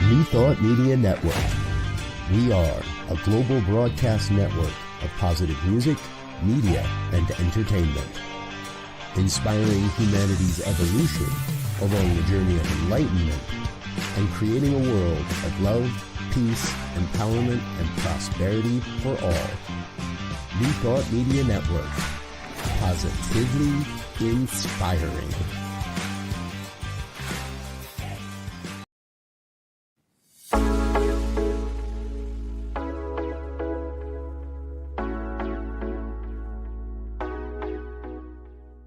New Thought Media Network. We are a global broadcast network of positive music, media, and entertainment, inspiring humanity's evolution along the journey of enlightenment and creating a world of love, peace, empowerment, and prosperity for all. New Thought Media Network. Positively inspiring.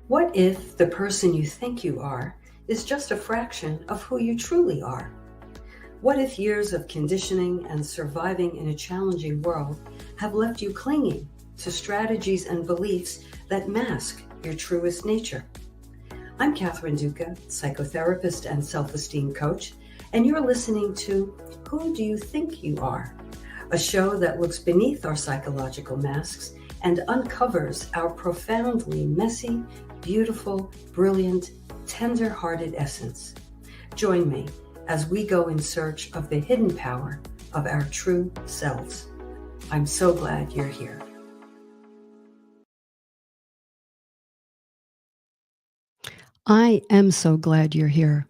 What if the person you think you are is just a fraction of who you truly are? What if years of conditioning and surviving in a challenging world have left you clinging to strategies and beliefs that mask your truest nature? I'm Catherine Duca, psychotherapist and self-esteem coach, and you're listening to Who Do You Think You Are? A show that looks beneath our psychological masks and uncovers our profoundly messy, beautiful, brilliant, tender-hearted essence. Join me as we go in search of the hidden power of our true selves. I'm so glad you're here. I am so glad you're here.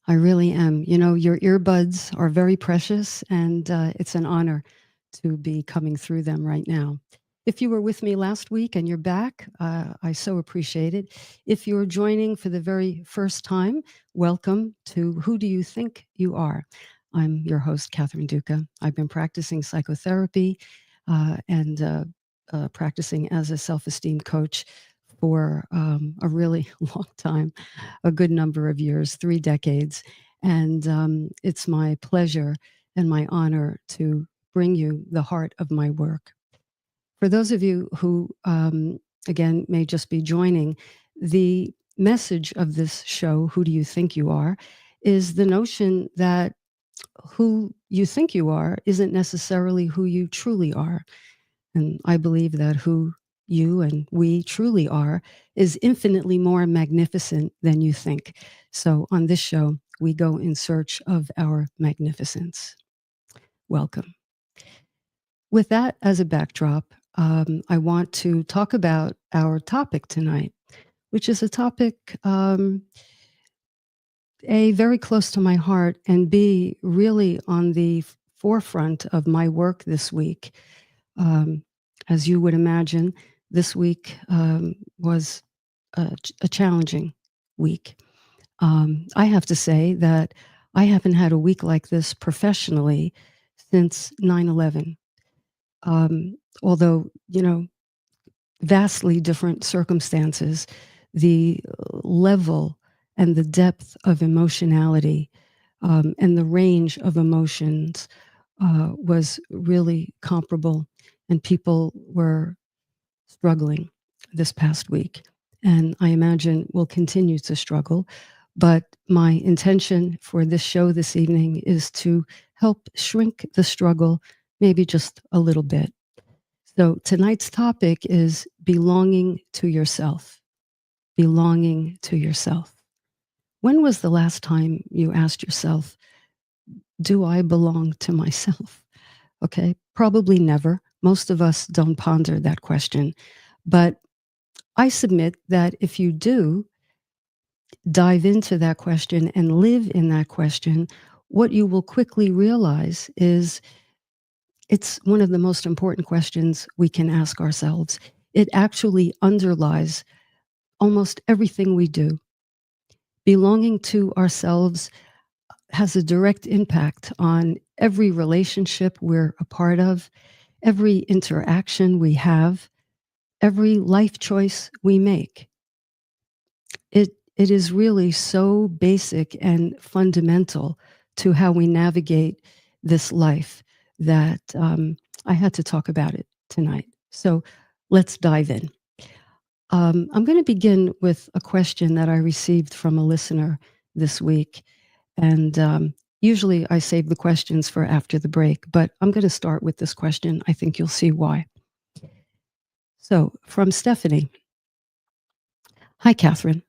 I really am. You know, your earbuds are very precious, and it's an honor to be coming through them right now. If you were with me last week and you're back, I so appreciate it. If you're joining for the very first time, welcome to Who Do You Think You Are? I'm your host, Catherine Duca. I've been practicing psychotherapy and practicing as a self-esteem coach for a really long time, a good number of years, 3 decades. And it's my pleasure and my honor to bring you the heart of my work. For those of you who, again, may just be joining, the message of this show, Who Do You Think You Are, is the notion that who you think you are isn't necessarily who you truly are. And I believe that who you and we truly are is infinitely more magnificent than you think. So on this show, we go in search of our magnificence. Welcome. With that as a backdrop, I want to talk about our topic tonight, which is a topic A, very close to my heart, and B, really on the forefront of my work this week. As you would imagine, this week was a challenging week. I have to say that I haven't had a week like this professionally since 9/11. Although, you know, vastly different circumstances, the level and the depth of emotionality and the range of emotions was really comparable, and people were struggling this past week. And I imagine will continue to struggle. But my intention for this show this evening is to help shrink the struggle maybe just a little bit. So tonight's topic is belonging to yourself. Belonging to yourself. When was the last time you asked yourself, do I belong to myself? Okay, probably never. Most of us don't ponder that question. But I submit that if you do dive into that question and live in that question, what you will quickly realize is it's one of the most important questions we can ask ourselves. It actually underlies almost everything we do. Belonging to ourselves has a direct impact on every relationship we're a part of, every interaction we have, every life choice we make. It is really so basic and fundamental to how we navigate this life that I had to talk about it tonight. So let's dive in. I'm going to begin with a question that I received from a listener this week. And usually I save the questions for after the break, but I'm going to start with this question. I think you'll see why. So from Stephanie. Hi, Catherine.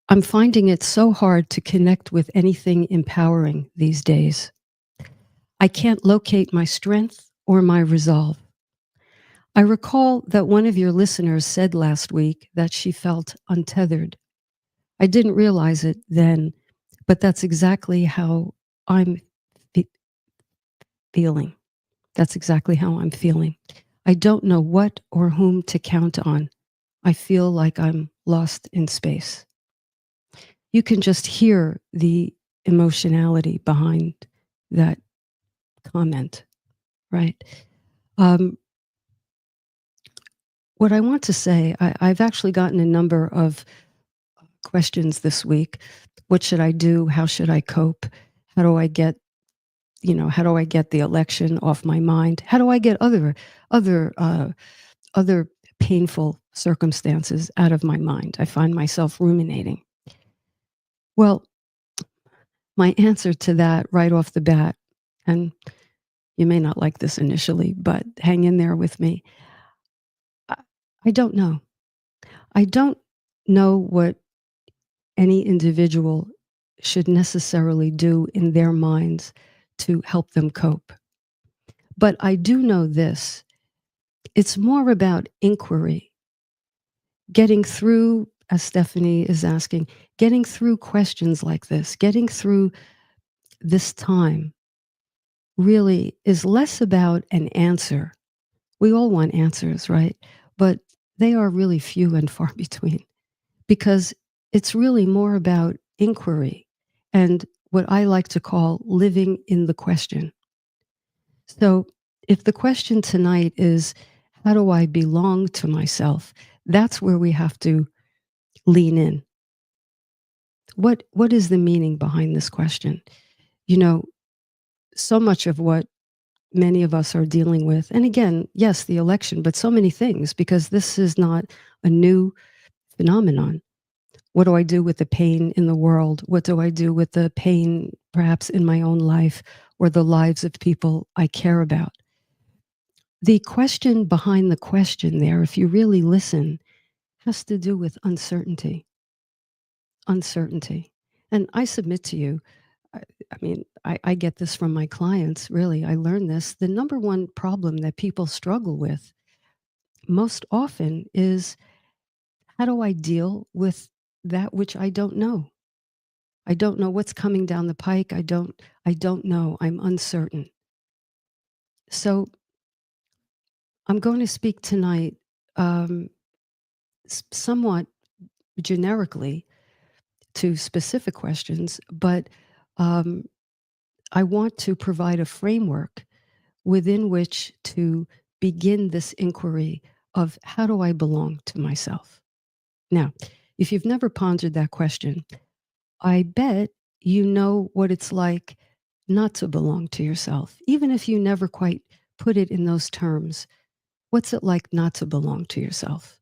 I'm finding it so hard to connect with anything empowering these days. I can't locate my strength or my resolve. I recall that one of your listeners said last week that she felt untethered. I didn't realize it then, but that's exactly how I'm feeling. That's exactly how I'm feeling. I don't know what or whom to count on. I feel like I'm lost in space. You can just hear the emotionality behind that comment, right? What I want to say, I've actually gotten a number of questions this week. What should I do? How should I cope? How do I get, how do I get the election off my mind? How do I get other painful circumstances out of my mind? I find myself ruminating. Well, my answer to that right off the bat, and you may not like this initially, but hang in there with me. I don't know. I don't know what any individual should necessarily do in their minds to help them cope. But I do know this. It's more about inquiry, getting through, as Stephanie is asking, getting through questions like this, getting through this time really is less about an answer. We all want answers, right? But they are really few and far between because it's really more about inquiry and what I like to call living in the question. So if the question tonight is, how do I belong to myself? That's where we have to lean in. What is the meaning behind this question? So much of what many of us are dealing with, and again, yes, the election, but so many things, because this is not a new phenomenon. What do I do with the pain in the world? What do I do with the pain perhaps in my own life or the lives of people I care about? The question behind the question there, if you really listen, has to do with uncertainty. Uncertainty. And I submit to you, I get this from my clients, really. I learned this. The number one problem that people struggle with most often is, how do I deal with that which I don't know? I don't know what's coming down the pike. I don't know. I'm uncertain. So I'm going to speak tonight somewhat generically to specific questions, but I want to provide a framework within which to begin this inquiry of, how do I belong to myself? Now, if you've never pondered that question, I bet you know what it's like not to belong to yourself. Even if you never quite put it in those terms, what's it like not to belong to yourself?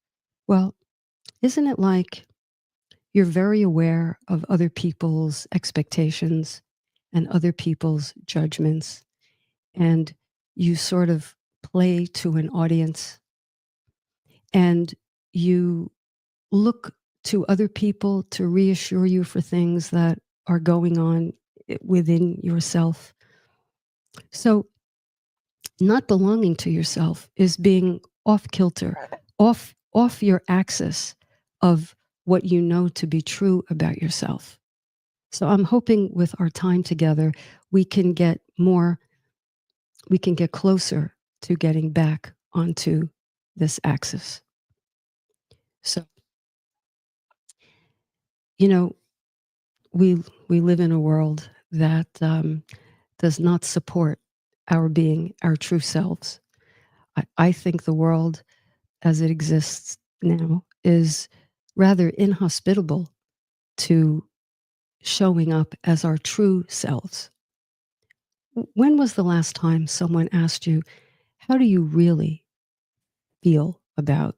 Well, isn't it like you're very aware of other people's expectations and other people's judgments, and you sort of play to an audience, and you look to other people to reassure you for things that are going on within yourself. So not belonging to yourself is being off kilter, off your axis of what you know to be true about yourself. So I'm hoping with our time together, we can get closer to getting back onto this axis. So, we live in a world that does not support our being our true selves. I think the world as it exists now is rather inhospitable to showing up as our true selves. When was the last time someone asked you, how do you really feel about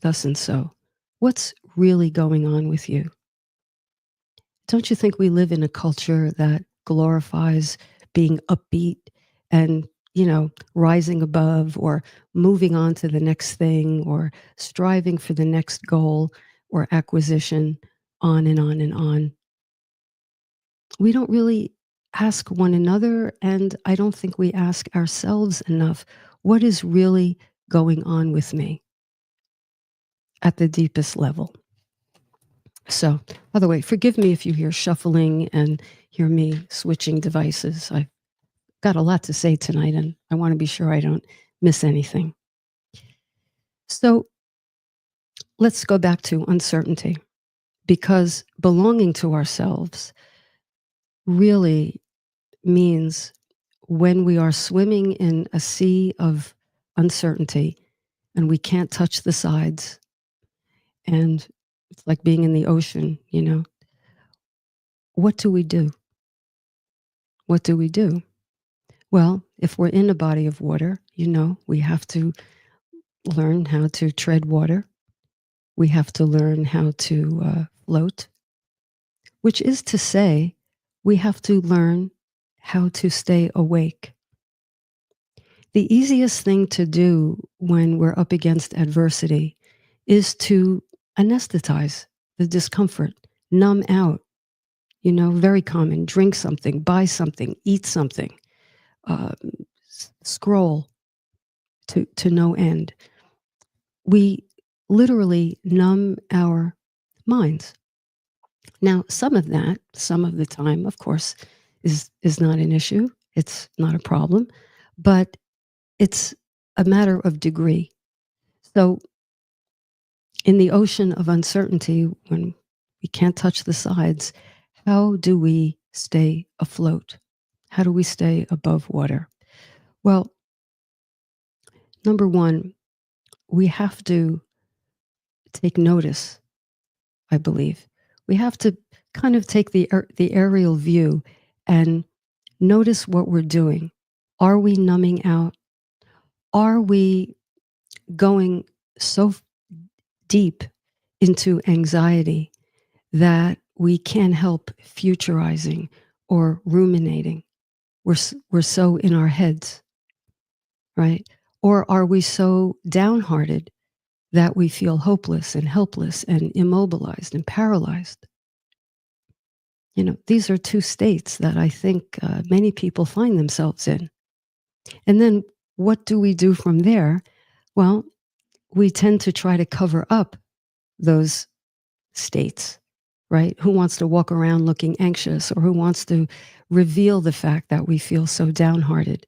thus and so? What's really going on with you? Don't you think we live in a culture that glorifies being upbeat and, rising above or moving on to the next thing or striving for the next goal or acquisition? on and on and on. We don't really ask one another, and I don't think we ask ourselves enough, what is really going on with me at the deepest level? So, by the way, forgive me if you hear shuffling and hear me switching devices. I've got a lot to say tonight, and I want to be sure I don't miss anything. So, let's go back to uncertainty, because belonging to ourselves really means when we are swimming in a sea of uncertainty and we can't touch the sides, and it's like being in the ocean, you know, what do we do? What do we do? Well, if we're in a body of water, you know, we have to learn how to tread water. We have to learn how to float, which is to say, we have to learn how to stay awake. The easiest thing to do when we're up against adversity is to anesthetize the discomfort, numb out, you know, very common. Drink something, buy something, eat something, uh, scroll to no end. We literally numb our minds. Now, some of that, some of the time, of course, is not an issue. It's not a problem, but it's a matter of degree. So in the ocean of uncertainty, when we can't touch the sides, how do we stay afloat? How do we stay above water? Well, number one, we have to take notice, I believe. We have to kind of take the aerial view and notice what we're doing. Are we numbing out? Are we going so deep into anxiety that we can't help futurizing or ruminating? We're so in our heads, right? Or are we so downhearted that we feel hopeless and helpless and immobilized and paralyzed? You know, these are two states that I think many people find themselves in. And then what do we do from there? Well, we tend to try to cover up those states, right? Who wants to walk around looking anxious, or who wants to reveal the fact that we feel so downhearted?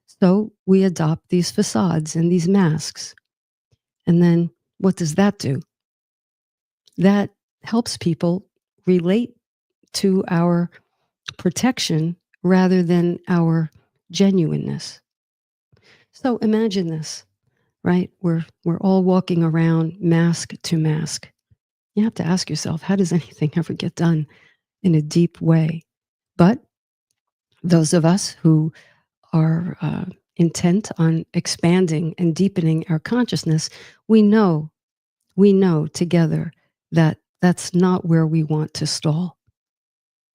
So we adopt these facades and these masks. And then what does that do? That helps people relate to our protection rather than our genuineness. So imagine this, right? We're all walking around mask to mask. You have to ask yourself, how does anything ever get done in a deep way? But those of us who are intent on expanding and deepening our consciousness, we know together that that's not where we want to stall.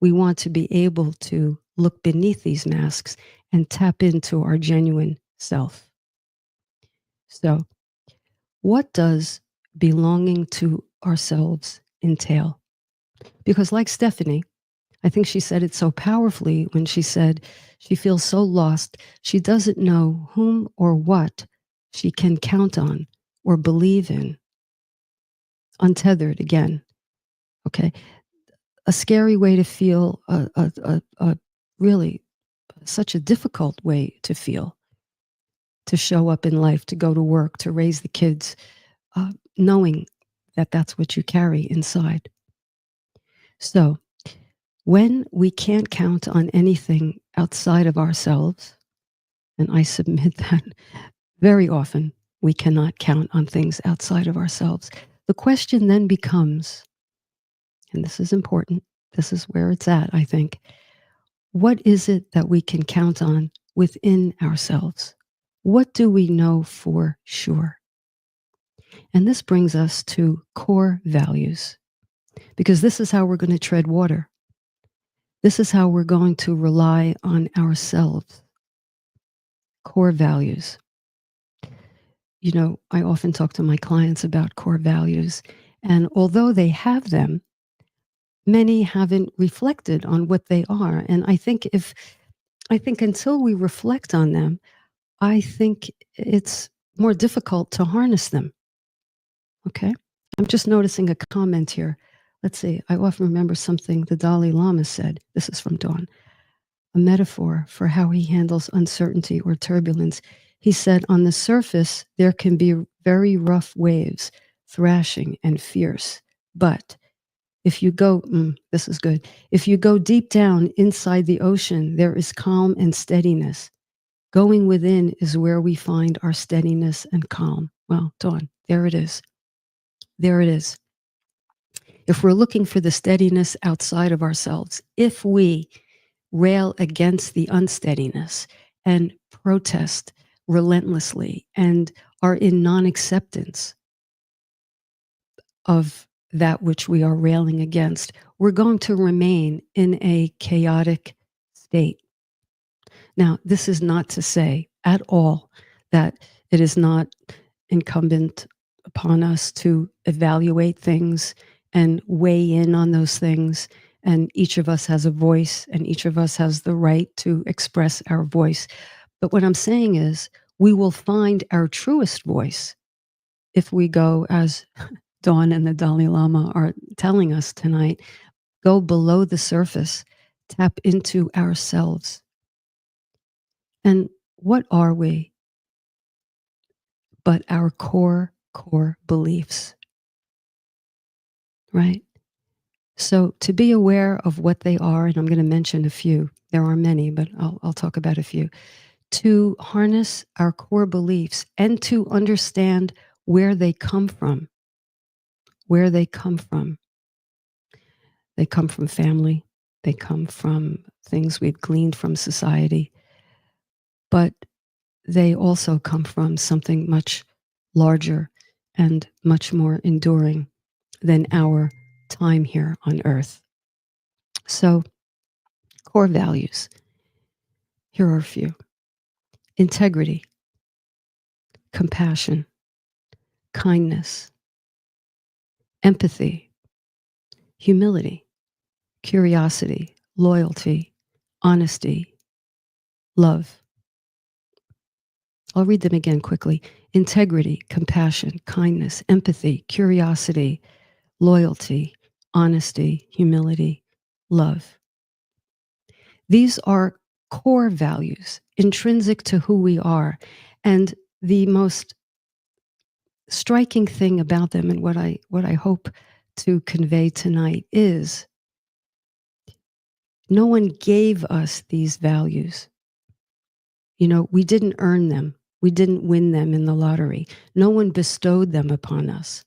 We want to be able to look beneath these masks and tap into our genuine self. So, what does belonging to ourselves entail? Because, like Stephanie, I think she said it so powerfully when she said she feels so lost, she doesn't know whom or what she can count on or believe in. Untethered again. Okay. A scary way to feel, really such a difficult way to feel, to show up in life, to go to work, to raise the kids, knowing that that's what you carry inside. So when we can't count on anything outside of ourselves, and I submit that very often we cannot count on things outside of ourselves, the question then becomes, and this is important, this is where it's at, I think, what is it that we can count on within ourselves? What do we know for sure? And this brings us to core values, because this is how we're going to tread water. This is how we're going to rely on ourselves. Core values. You know, I often talk to my clients about core values, and although they have them, many haven't reflected on what they are. And I think until we reflect on them, I think it's more difficult to harness them. Okay. I'm just noticing a comment here. Let's see. I often remember something the Dalai Lama said. This is from Dawn, a metaphor for how he handles uncertainty or turbulence. He said, on the surface, there can be very rough waves, thrashing and fierce. But if you go, this is good. If you go deep down inside the ocean, there is calm and steadiness. Going within is where we find our steadiness and calm. Well, Dawn, there it is. There it is. If we're looking for the steadiness outside of ourselves, if we rail against the unsteadiness and protest relentlessly and are in non-acceptance of that which we are railing against, we're going to remain in a chaotic state. Now, this is not to say at all that it is not incumbent upon us to evaluate things and weigh in on those things. And each of us has a voice, and each of us has the right to express our voice. But what I'm saying is, we will find our truest voice if we go, as Dawn and the Dalai Lama are telling us tonight, go below the surface, tap into ourselves. And what are we but our core beliefs, right? So to be aware of what they are, and I'm going to mention a few, there are many, but I'll talk about a few, to harness our core beliefs and to understand where they come from, where they come from. They come from family. They come from things we've gleaned from society. But they also come from something much larger and much more enduring than our time here on earth. So, core values. Here are a few: integrity, compassion, kindness, empathy, humility, curiosity, loyalty, honesty, love. I'll read them again quickly: integrity, compassion, kindness, empathy, curiosity, loyalty, honesty, humility, love. These are core values, intrinsic to who we are. And the most striking thing about them, and what I hope to convey tonight, is no one gave us these values. You know, we didn't earn them. We didn't win them in the lottery. No one bestowed them upon us.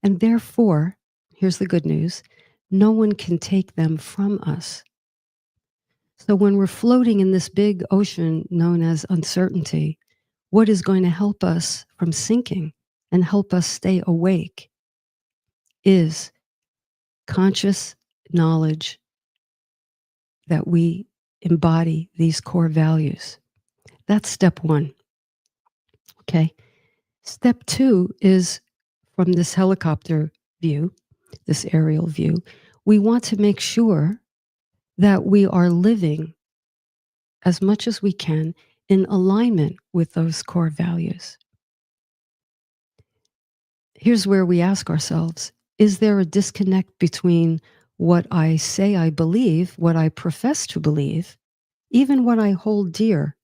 And therefore, here's the good news, no one can take them from us. So when we're floating in this big ocean known as uncertainty, what is going to help us from sinking and help us stay awake is conscious knowledge that we embody these core values. That's step one. Okay. Step two is, from this helicopter view, this aerial view, we want to make sure that we are living as much as we can in alignment with those core values. Here's where we ask ourselves, is there a disconnect between what I say I believe, what I profess to believe, even what I hold dear,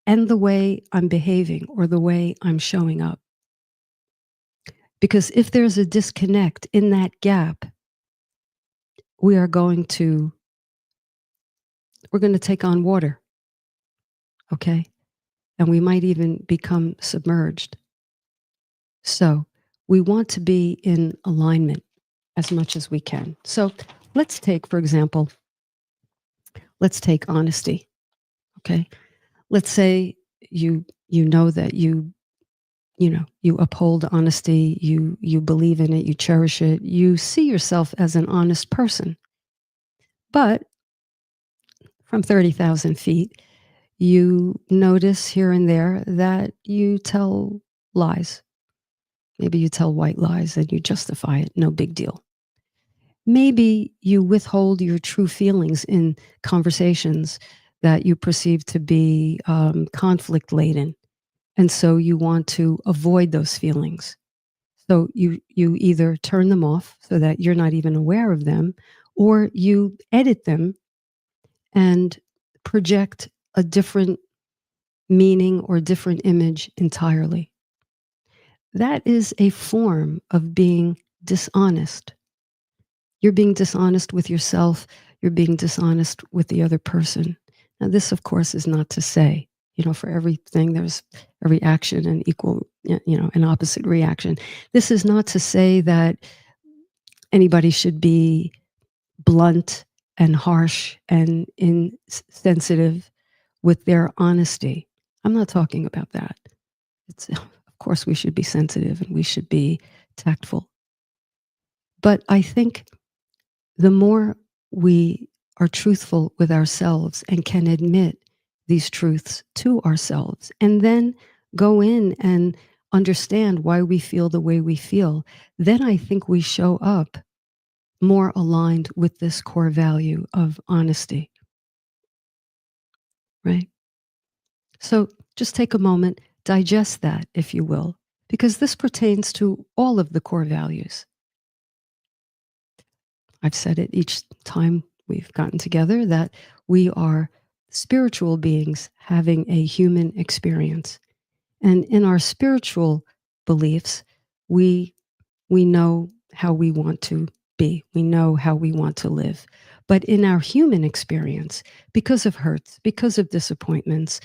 and the way I'm behaving or the way I'm showing up? Because if there's a disconnect in that gap, we're going to take on water, okay? And we might even become submerged. So we want to be in alignment as much as we can. So let's take, for example, let's take honesty, okay? Let's say you know that you uphold honesty, you believe in it, you cherish it, you see yourself as an honest person. But from 30,000 feet, you notice here and there that you tell lies. Maybe you tell white lies and you justify it, no big deal. Maybe you withhold your true feelings in conversations that you perceive to be conflict laden. And so you want to avoid those feelings. So you either turn them off so that you're not even aware of them, or you edit them and project a different meaning or different image entirely. That is a form of being dishonest. You're being dishonest with yourself. You're being dishonest with the other person. Now, this, of course, is not to say, for everything, there's every action and equal, an opposite reaction. This is not to say that anybody should be blunt and harsh and insensitive with their honesty. I'm not talking about that. Of course, we should be sensitive and we should be tactful. But I think the more we are truthful with ourselves and can admit these truths to ourselves, and then go in and understand why we feel the way we feel, then I think we show up more aligned with this core value of honesty, right? So just take a moment, digest that, if you will, because this pertains to all of the core values. I've said it each time we've gotten together that we are spiritual beings having a human experience. And in our spiritual beliefs, we know how we want to be. We know how we want to live. But in our human experience, because of hurts, because of disappointments,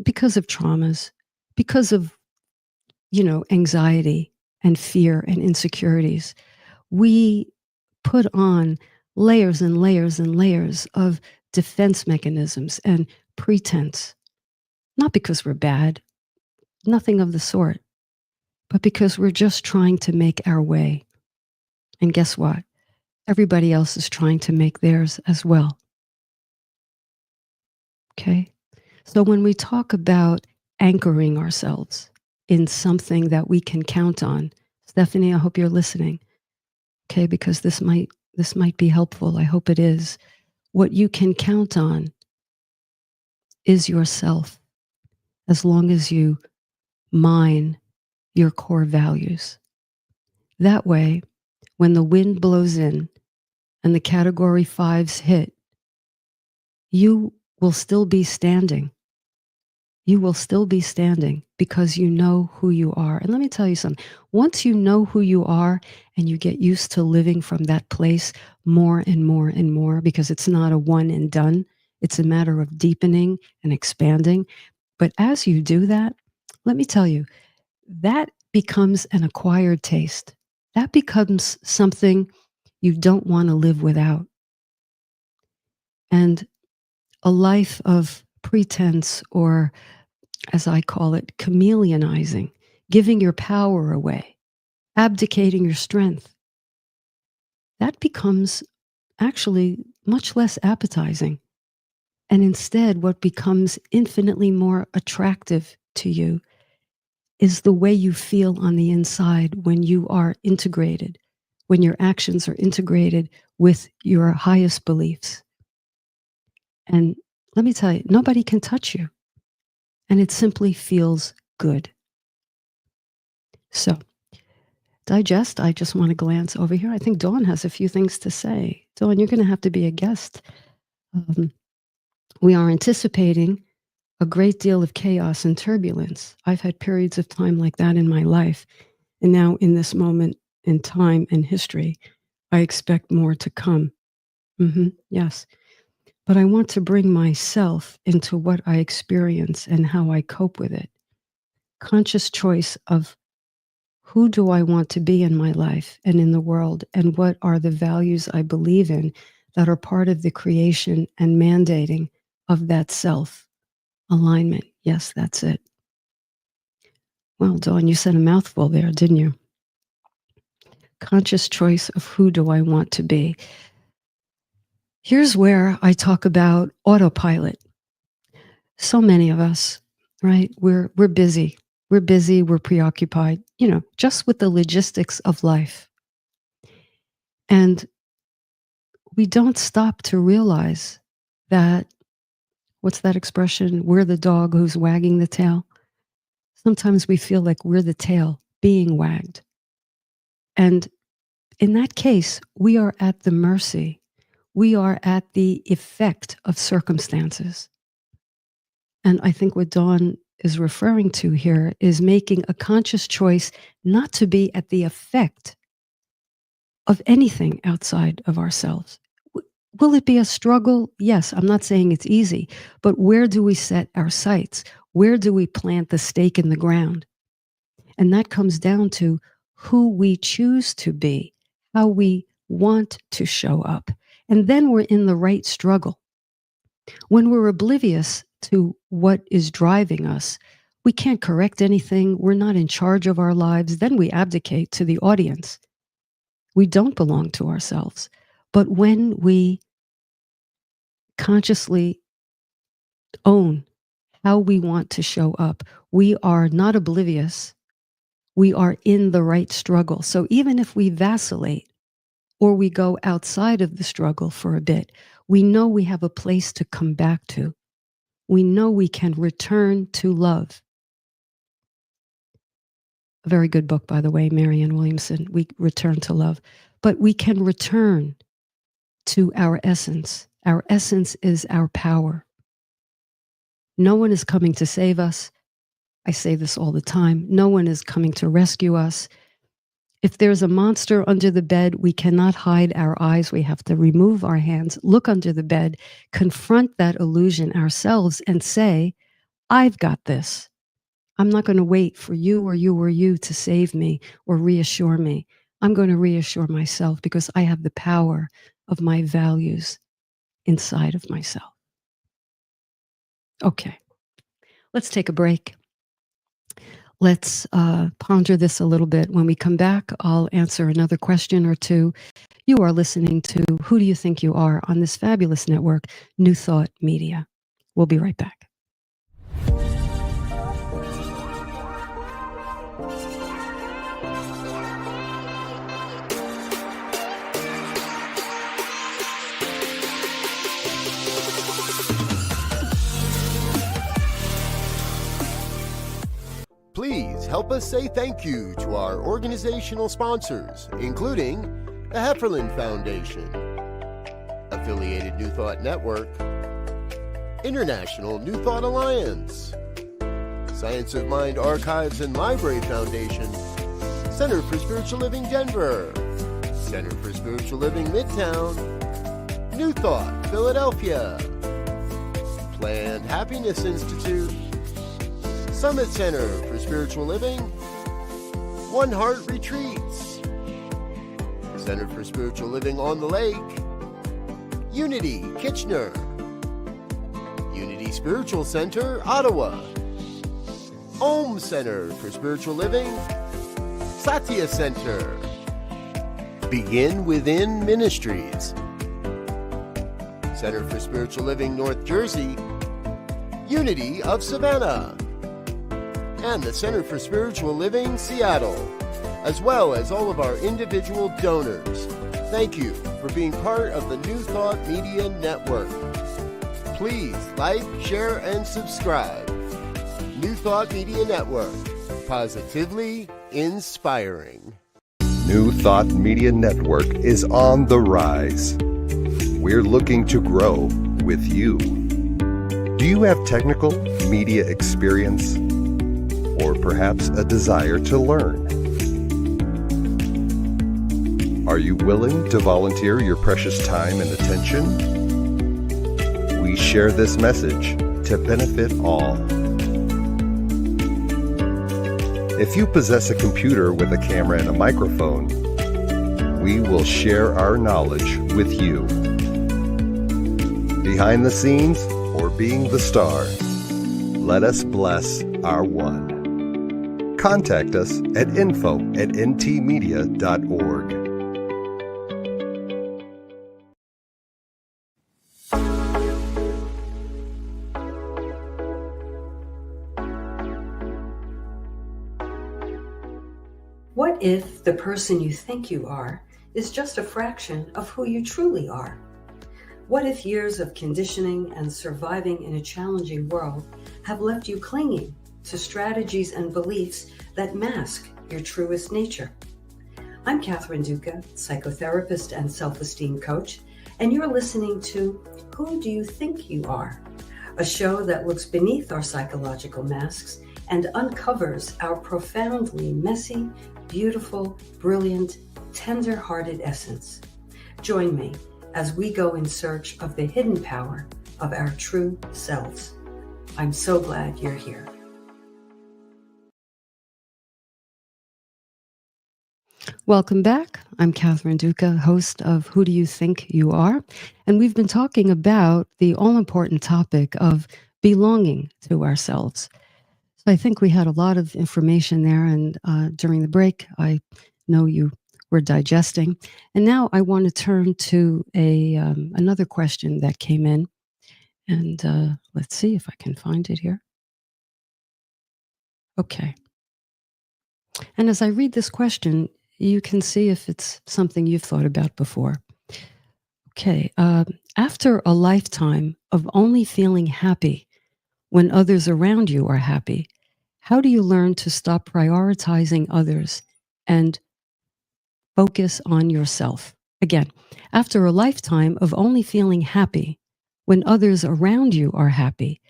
because of traumas, because of, anxiety and fear and insecurities, we put on layers and layers and layers of defense mechanisms and pretense, not because we're bad, nothing of the sort, but because we're just trying to make our way. And guess what? Everybody else is trying to make theirs as well. Okay? So when we talk about anchoring ourselves in something that we can count on, Stephanie, I hope you're listening. Okay, because this might be helpful. I hope it is. What you can count on is yourself, as long as you mine your core values. That way, when the wind blows in and the category 5s hit, you will still be standing. You will still be standing because you know who you are. And let me tell you something. Once you know who you are and you get used to living from that place more and more and more, because it's not a one and done, it's a matter of deepening and expanding. But as you do that, let me tell you, that becomes an acquired taste. That becomes something you don't want to live without. And a life of pretense, or as I call it, chameleonizing, giving your power away, abdicating your strength, that becomes actually much less appetizing. And instead, what becomes infinitely more attractive to you is the way you feel on the inside when you are integrated, when your actions are integrated with your highest beliefs. And let me tell you, nobody can touch you. And it simply feels good. So, digest. I just want to glance over here. I think Dawn has a few things to say. Dawn, you're going to have to be a guest. We are anticipating a great deal of chaos and turbulence. I've had periods of time like that in my life. And now, in this moment in time and history, I expect more to come. Yes. But I want to bring myself into what I experience and how I cope with it. Conscious choice of who do I want to be in my life and in the world, and what are the values I believe in that are part of the creation and mandating of that self alignment. Yes, that's it. Well, Dawn, you said a mouthful there, didn't you? Conscious choice of who do I want to be. Here's where I talk about autopilot. So many of us, right? We're busy. We're busy. We're preoccupied, just with the logistics of life. And we don't stop to realize that, what's that expression? We're the dog who's wagging the tail. Sometimes we feel like we're the tail being wagged. And in that case, we are at the mercy. We are at the effect of circumstances. And I think what Dawn is referring to here is making a conscious choice not to be at the effect of anything outside of ourselves. Will it be a struggle? Yes, I'm not saying it's easy, but where do we set our sights? Where do we plant the stake in the ground? And that comes down to who we choose to be, how we want to show up. And then we're in the right struggle. When we're oblivious to what is driving us, we can't correct anything. We're not in charge of our lives. Then we abdicate to the audience. We don't belong to ourselves. But when we consciously own how we want to show up, we are not oblivious. We are in the right struggle. So even if we vacillate or we go outside of the struggle for a bit, we know we have a place to come back to. We know we can return to love. A very good book, by the way, Marianne Williamson, We Return to Love. But we can return to our essence. Our essence is our power. No one is coming to save us. I say this all the time. No one is coming to rescue us. If there's a monster under the bed, we cannot hide our eyes. We have to remove our hands, look under the bed, confront that illusion ourselves and say, I've got this. I'm not going to wait for you or you or you to save me or reassure me. I'm going to reassure myself because I have the power of my values inside of myself. Okay, let's take a break. Let's ponder this a little bit. When we come back, I'll answer another question or two. You are listening to Who Do You Think You Are on this fabulous network, New Thought Media. We'll be right back. Please help us say thank you to our organizational sponsors, including the Hefferland Foundation, Affiliated New Thought Network, International New Thought Alliance, Science of Mind Archives and Library Foundation, Center for Spiritual Living Denver, Center for Spiritual Living Midtown, New Thought Philadelphia, Planned Happiness Institute, Summit Center for Spiritual Living, One Heart Retreats, Center for Spiritual Living on the Lake, Unity Kitchener, Unity Spiritual Center Ottawa, Om Center for Spiritual Living, Satya Center, Begin Within Ministries, Center for Spiritual Living North Jersey, Unity of Savannah, and the Center for Spiritual Living Seattle, as well as all of our individual donors. Thank you for being part of the New Thought Media Network. Please like, share, and subscribe. New Thought Media Network, positively inspiring. New Thought Media Network is on the rise. We're looking to grow with you. Do you have technical media experience? Or perhaps a desire to learn? Are you willing to volunteer your precious time and attention? We share this message to benefit all. If you possess a computer with a camera and a microphone, we will share our knowledge with you. Behind the scenes or being the star, let us bless our one. Contact us at info@ntmedia.org. What if the person you think you are is just a fraction of who you truly are? What if years of conditioning and surviving in a challenging world have left you clinging to strategies and beliefs that mask your truest nature? I'm Catherine Duca, psychotherapist and self-esteem coach, and you're listening to Who Do You Think You Are? A show that looks beneath our psychological masks and uncovers our profoundly messy, beautiful, brilliant, tender-hearted essence. Join me as we go in search of the hidden power of our true selves. I'm so glad you're here. Welcome back. I'm Catherine Duca, host of Who Do You Think You Are? And we've been talking about the all-important topic of belonging to ourselves. So I think we had a lot of information there, and during the break, I know you were digesting. And now I want to turn to another question that came in. And let's see if I can find it here. Okay. And as I read this question, you can see if it's something you've thought about before. Okay. After a lifetime of only feeling happy when others around you are happy, how do you learn to stop prioritizing others and focus on yourself? Again, after a lifetime of only feeling happy when others around you are happy,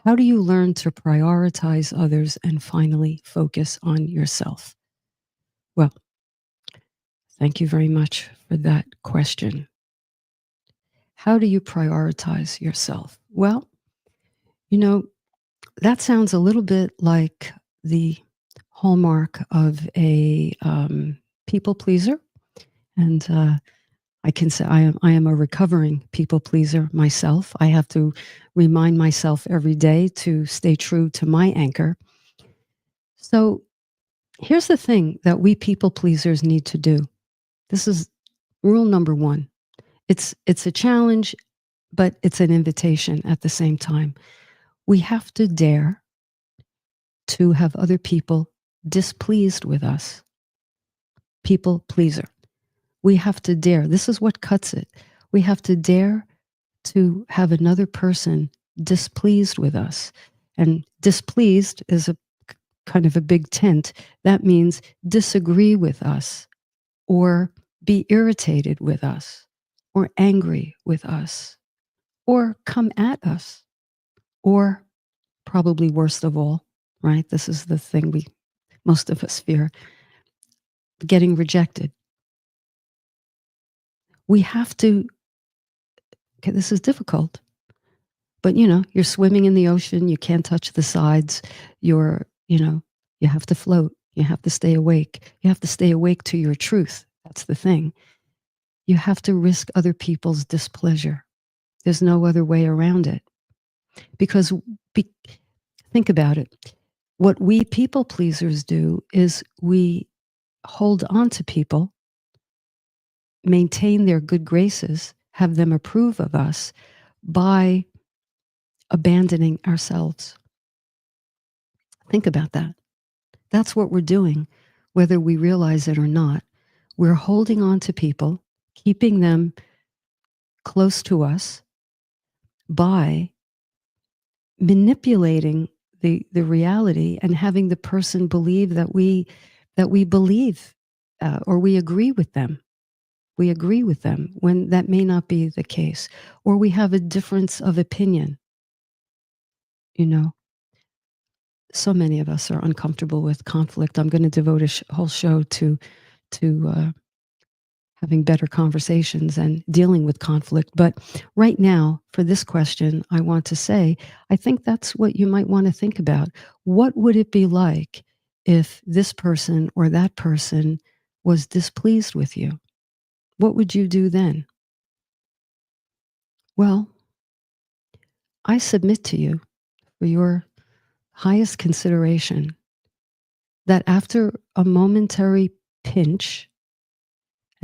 how do you learn to prioritize others and finally focus on yourself? Well, thank you very much for that question. How do you prioritize yourself? Well, that sounds a little bit like the hallmark of a people pleaser. And I can say I am a recovering people pleaser myself. I have to remind myself every day to stay true to my anchor. So here's the thing that we people pleasers need to do. This is rule number one. It's a challenge, but it's an invitation at the same time. We have to dare to have other people displeased with us. People pleaser. We have to dare. This is what cuts it. We have to dare to have another person displeased with us. And displeased is a kind of a big tent. That means disagree with us, or be irritated with us, or angry with us, or come at us, or probably worst of all, right? This is the thing most of us fear, getting rejected. We have to, okay, this is difficult, but you're swimming in the ocean, you can't touch the sides, you have to float, you have to stay awake, you have to stay awake to your truth. That's the thing. You have to risk other people's displeasure. There's no other way around it. Because think about it. What we people pleasers do is we hold on to people, maintain their good graces, have them approve of us by abandoning ourselves. Think about that. That's what we're doing, whether we realize it or not. We're holding on to people, keeping them close to us by manipulating the reality and having the person believe that we believe or we agree with them. We agree with them when that may not be the case, or we have a difference of opinion. So many of us are uncomfortable with conflict. I'm going to devote a whole show to having better conversations and dealing with conflict. But right now, for this question, I want to say, I think that's what you might want to think about. What would it be like if this person or that person was displeased with you? What would you do then? Well, I submit to you for your highest consideration that after a momentary pinch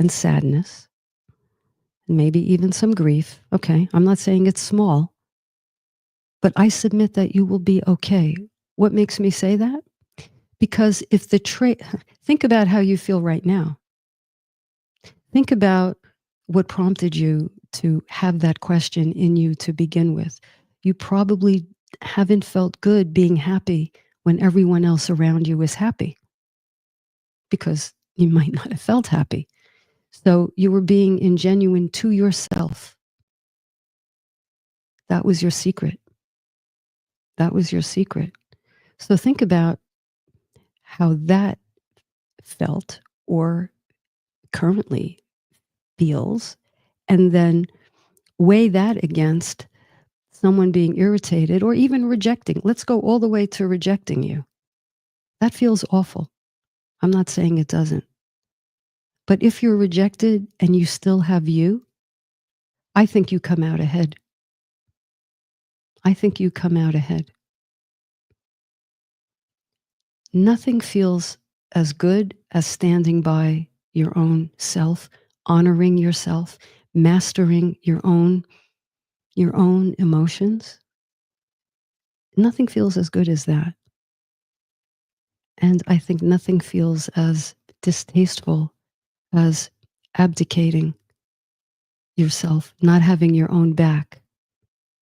and sadness, and maybe even some grief, okay, I'm not saying it's small, but I submit that you will be okay. What makes me say that? Because if think about how you feel right now. think about what prompted you to have that question in you to begin with. You probably haven't felt good being happy when everyone else around you is happy, because you might not have felt happy. So you were being ingenuine to yourself. That was your secret. That was your secret. So think about how that felt or currently feels, and then weigh that against someone being irritated or even rejecting. Let's go all the way to rejecting you. That feels awful. I'm not saying it doesn't. But if you're rejected and you still have you, I think you come out ahead. I think you come out ahead. Nothing feels as good as standing by your own self, honoring yourself, mastering your own emotions. Nothing feels as good as that. And I think nothing feels as distasteful as abdicating yourself, not having your own back,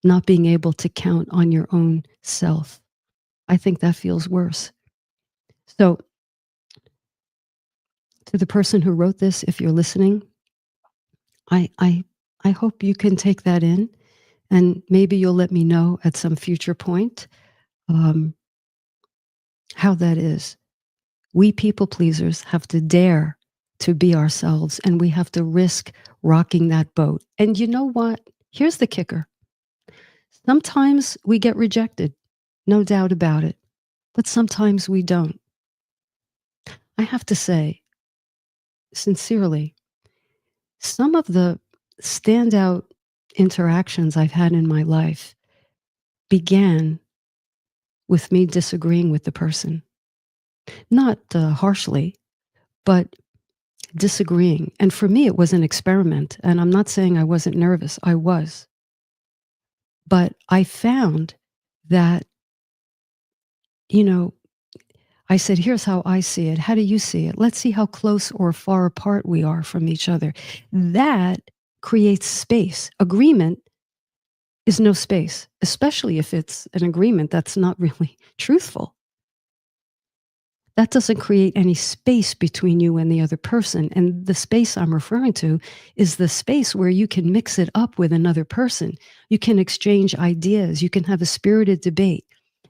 not being able to count on your own self. I think that feels worse. So, to the person who wrote this, if you're listening, I hope you can take that in, and maybe you'll let me know at some future point how that is. We people pleasers have to dare to be ourselves, and we have to risk rocking that boat. And you know what? Here's the kicker. Sometimes we get rejected, no doubt about it, but sometimes we don't. I have to say, sincerely, some of the standout interactions I've had in my life began with me disagreeing with the person. Not harshly, but disagreeing. And for me, it was an experiment. And I'm not saying I wasn't nervous. I was. But I found that, I said, here's how I see it. How do you see it? Let's see how close or far apart we are from each other. That creates space. Agreement is no space, especially if it's an agreement that's not really truthful. That doesn't create any space between you and the other person. And the space I'm referring to is the space where you can mix it up with another person. You can exchange ideas. You can have a spirited debate.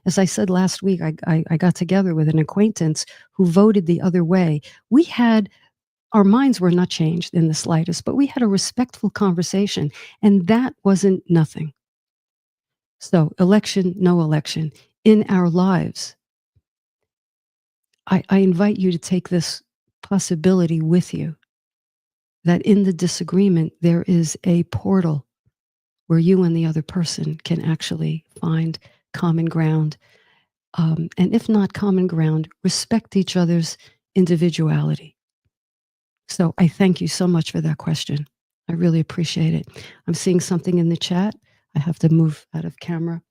As I said last week, I got together with an acquaintance who voted the other way. Our minds were not changed in the slightest, but we had a respectful conversation, and that wasn't nothing. So election, no election, in our lives, I invite you to take this possibility with you, that in the disagreement, there is a portal where you and the other person can actually find common ground. And if not common ground, respect each other's individuality. So I thank you so much for that question. I really appreciate it. I'm seeing something in the chat. I have to move out of camera.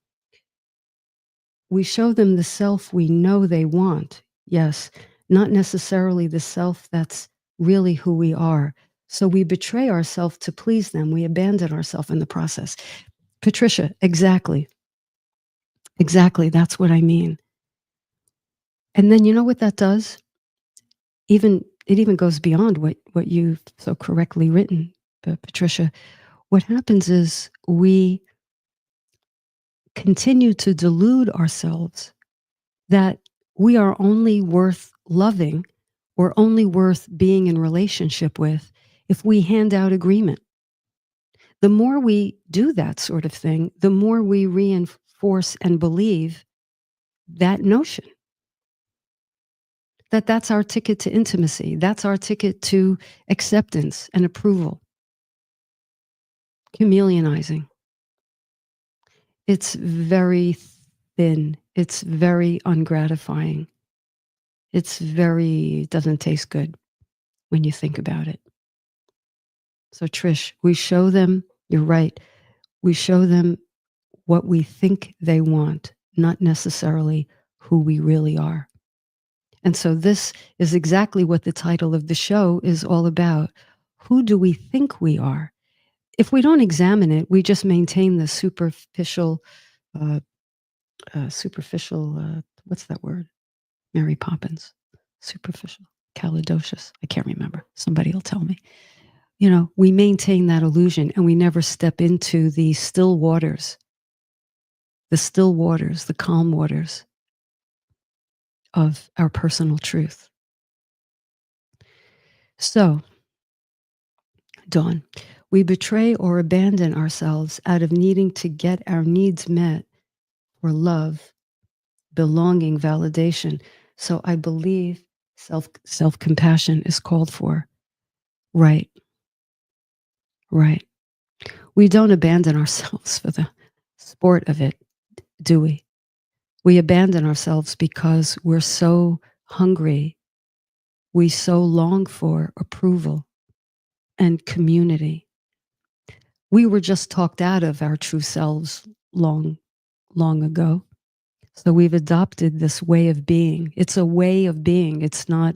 We show them the self we know they want. Yes, not necessarily the self that's really who we are. So we betray ourselves to please them. We abandon ourselves in the process. Patricia, exactly. Exactly. That's what I mean. And then you know what that does? It even goes beyond what you've so correctly written, Patricia. What happens is we continue to delude ourselves that we are only worth loving or only worth being in relationship with if we hand out agreement. The more we do that sort of thing, the more we reinforce and believe that notion. That's our ticket to intimacy. That's our ticket to acceptance and approval. Chameleonizing. It's very thin. It's very ungratifying. It doesn't taste good when you think about it. So Trish, we show them, you're right, we show them what we think they want, not necessarily who we really are. And so this is exactly what the title of the show is all about. Who do we think we are? If we don't examine it, we just maintain the superficial, what's that word? Mary Poppins. Superficial, calidocious. I can't remember. Somebody will tell me. We maintain that illusion and we never step into the still waters, the calm waters of our personal truth. So, Dawn, we betray or abandon ourselves out of needing to get our needs met for love, belonging, validation. So I believe self-compassion is called for. Right. We don't abandon ourselves for the sport of it, do we? We abandon ourselves because we're so hungry. We so long for approval and community. We were just talked out of our true selves long ago. So we've adopted this way of being. It's a way of being. It's not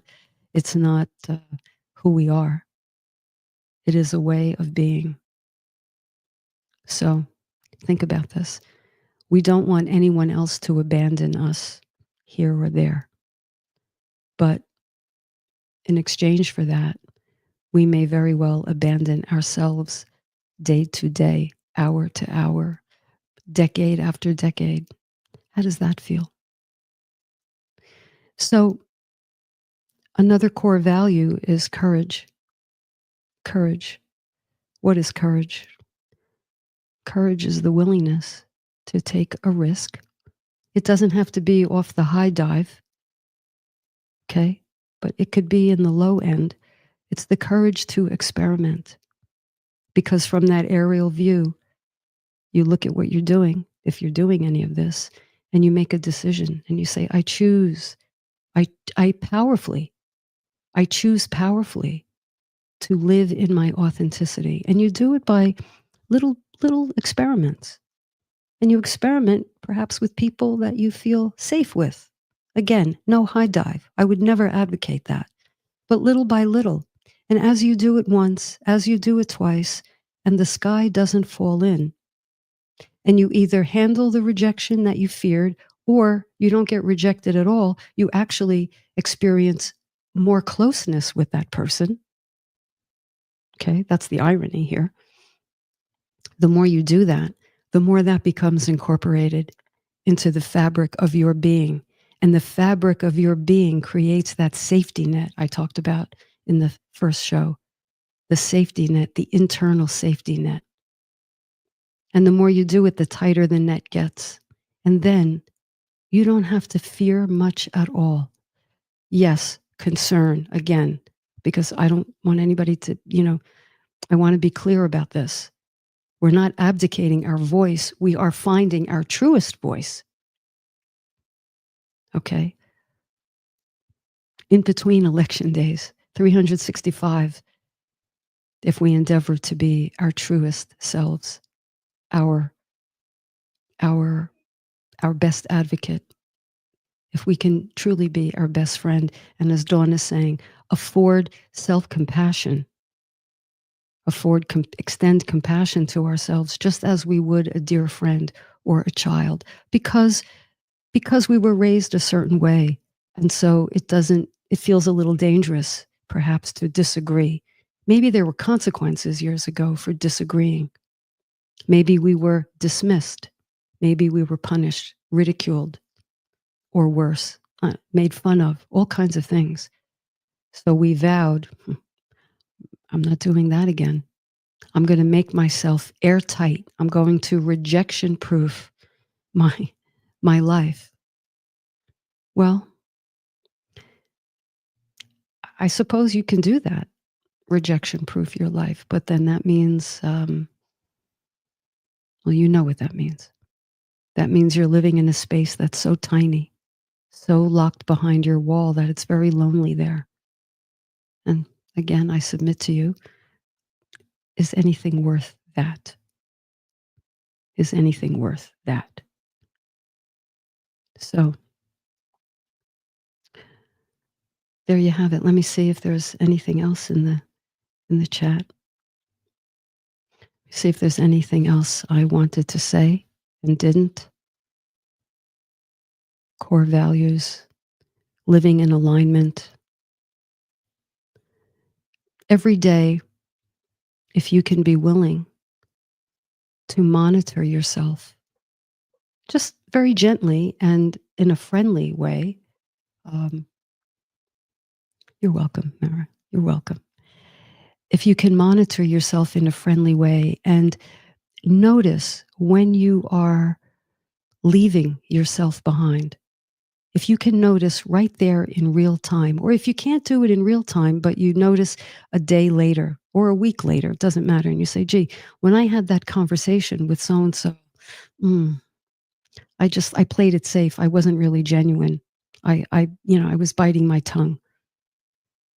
who we are. It is a way of being. So think about this. We don't want anyone else to abandon us here or there. But in exchange for that, we may very well abandon ourselves day to day, hour to hour, decade after decade. How does that feel? So another core value is courage. Courage. What is courage? Courage is the willingness to take a risk. It doesn't have to be off the high dive, okay? But it could be in the low end. It's the courage to experiment. Because from that aerial view, you look at what you're doing, if you're doing any of this, and you make a decision and you say, I choose powerfully to live in my authenticity. And you do it by little experiments. And you experiment perhaps with people that you feel safe with. Again, no high dive. I would never advocate that. But little by little. And as you do it once, as you do it twice, and the sky doesn't fall in, and you either handle the rejection that you feared, or you don't get rejected at all, you actually experience more closeness with that person. Okay, that's the irony here. The more you do that, the more that becomes incorporated into the fabric of your being. And the fabric of your being creates that safety net I talked about in the first show. The safety net, the internal safety net. And the more you do it, the tighter the net gets. And then you don't have to fear much at all. Yes, concern, again, because I don't want anybody to, I want to be clear about this. We're not abdicating our voice. We are finding our truest voice. Okay? In between election days, 365, if we endeavor to be our truest selves, our best advocate, if we can truly be our best friend, and as Dawn is saying, afford self-compassion, extend compassion to ourselves just as we would a dear friend or a child, because we were raised a certain way. And so it feels a little dangerous perhaps to disagree. Maybe there were consequences years ago for disagreeing. Maybe we were dismissed. Maybe we were punished, ridiculed, or worse, made fun of, all kinds of things. So we vowed, I'm not doing that again. I'm going to make myself airtight. I'm going to rejection-proof my life. Well, I suppose you can do that, rejection-proof your life, but then that means, well, you know what that means. That means you're living in a space that's so tiny, so locked behind your wall that it's very lonely there. And again, I submit to you, is anything worth that? Is anything worth that? So there you have it. Let me see if there's anything else in in the chat. See if there's anything else I wanted to say and didn't. Core values, living in alignment. Every day, if you can be willing to monitor yourself, just very gently and in a friendly way. You're welcome, Mara. You're welcome. If you can monitor yourself in a friendly way and notice when you are leaving yourself behind, if you can notice right there in real time, or if you can't do it in real time, but you notice a day later or a week later, it doesn't matter. And you say, gee, when I had that conversation with so-and-so, I played it safe. I wasn't really genuine. I was biting my tongue.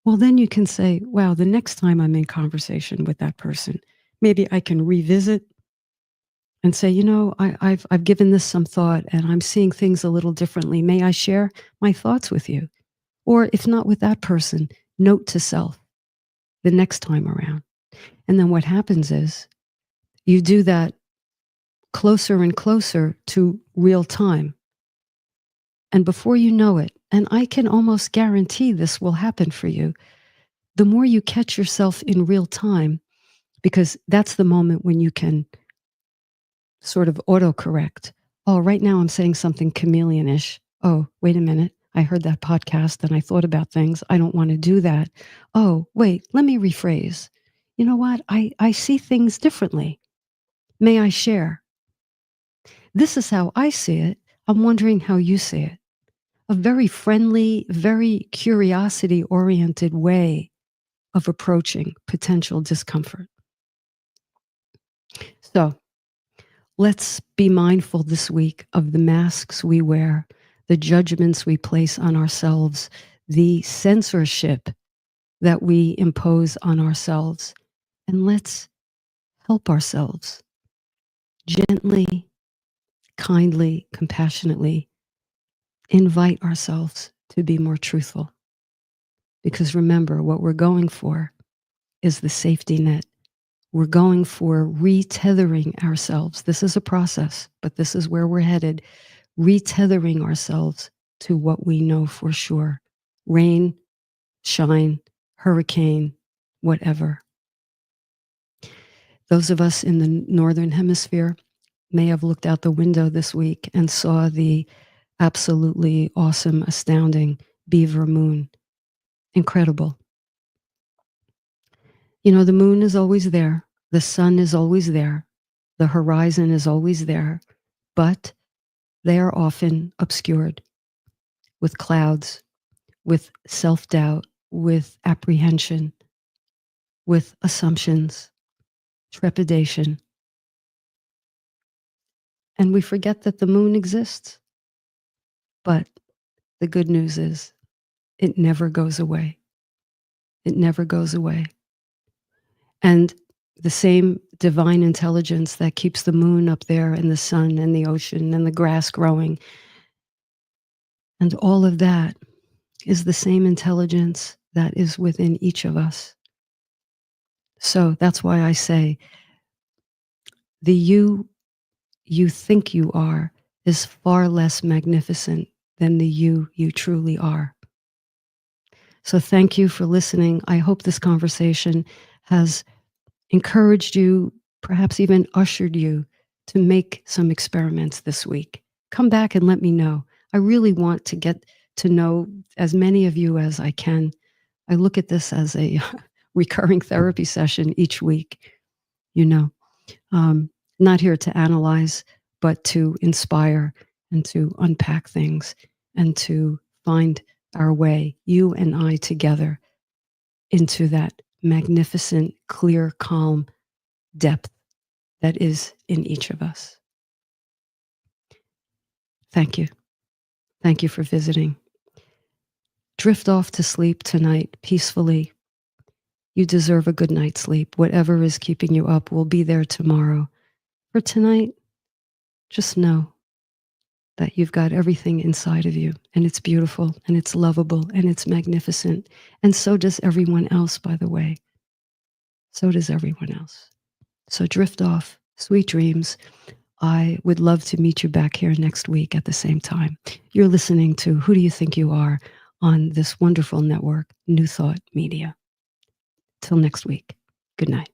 Well, then you can say, wow, the next time I'm in conversation with that person, maybe I can revisit and say, I've given this some thought and I'm seeing things a little differently. May I share my thoughts with you? Or if not with that person, note to self the next time around. And then what happens is you do that closer and closer to real time. And before you know it, and I can almost guarantee this will happen for you, the more you catch yourself in real time, because that's the moment when you can sort of autocorrect. Oh, right now I'm saying something chameleon-ish. Oh, wait a minute. I heard that podcast and I thought about things. I don't want to do that. Oh, wait, let me rephrase. You know what? I see things differently. May I share? This is how I see it. I'm wondering how you see it. A very friendly, very curiosity-oriented way of approaching potential discomfort. So let's be mindful this week of the masks we wear, the judgments we place on ourselves, the censorship that we impose on ourselves, and let's help ourselves gently, kindly, compassionately invite ourselves to be more truthful. Because remember, what we're going for is the safety net. We're going for retethering ourselves. This is a process, but this is where we're headed. Retethering ourselves to what we know for sure. Rain, shine, hurricane, whatever. Those of us in the Northern Hemisphere may have looked out the window this week and saw the absolutely awesome, astounding beaver moon. Incredible. The moon is always there. The sun is always there. The horizon is always there. But they are often obscured with clouds, with self-doubt, with apprehension, with assumptions, trepidation. And we forget that the moon exists. But the good news is it never goes away. It never goes away. And the same divine intelligence that keeps the moon up there and the sun and the ocean and the grass growing, and all of that is the same intelligence that is within each of us. So that's why I say the you think you are is far less magnificent than the you truly are. So thank you for listening. I hope this conversation has encouraged you, perhaps even ushered you to make some experiments this week. Come back and let me know. I really want to get to know as many of you as I can. I look at this as a recurring therapy session each week. Not here to analyze, but to inspire and to unpack things and to find our way, you and I together, into that magnificent, clear, calm depth that is in each of us. Thank you. Thank you for visiting. Drift off to sleep tonight peacefully. You deserve a good night's sleep. Whatever is keeping you up will be there tomorrow. For tonight, just know that you've got everything inside of you, and it's beautiful, and it's lovable, and it's magnificent, and so does everyone else, by the way. So does everyone else. So drift off. Sweet dreams. I would love to meet you back here next week at the same time. You're listening to Who Do You Think You Are on this wonderful network, New Thought Media. Till next week. Good night.